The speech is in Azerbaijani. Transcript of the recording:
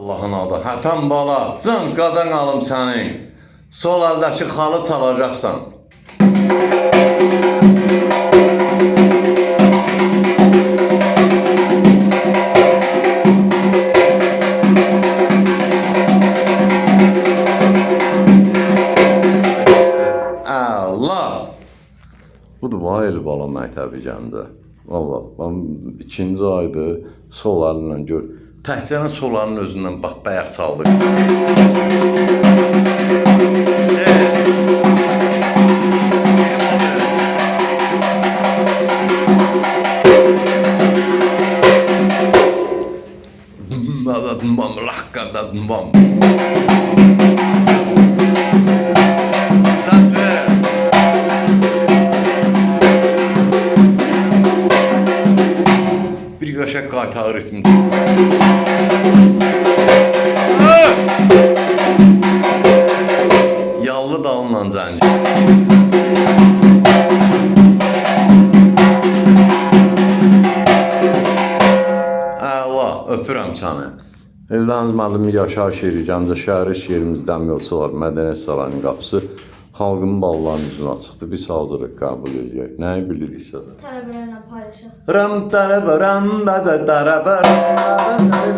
Allahın adı, hətəm bala, can qadan alım sənin, sol əldəki xalı çalacaqsan. Allah! Budur, bana el bala məktəbi gəmdə. Valla, ikinci aydır, sol əlinlə gör. Təhcənin solanın özündən bax, bəyək çaldıq. Bam, lahqada bam. Səs ver. Bir qaşaq qaytağı ritmi. Yallı dalınla zənci. Əla, öpürəm səni. Evləniz müəllimi Yaşar şeiri, Gəncə şəhəri şeirimizdən yolçular, Mədəniyyət Sarayının qapısı xalqın ballarının üzünə açıqdır. Biz hazırıq qəbul edək. Nəyi biliriksə də. Tələbələrlə paylaşaq. Ram tələbə, ram bədə tələbə, ram bədə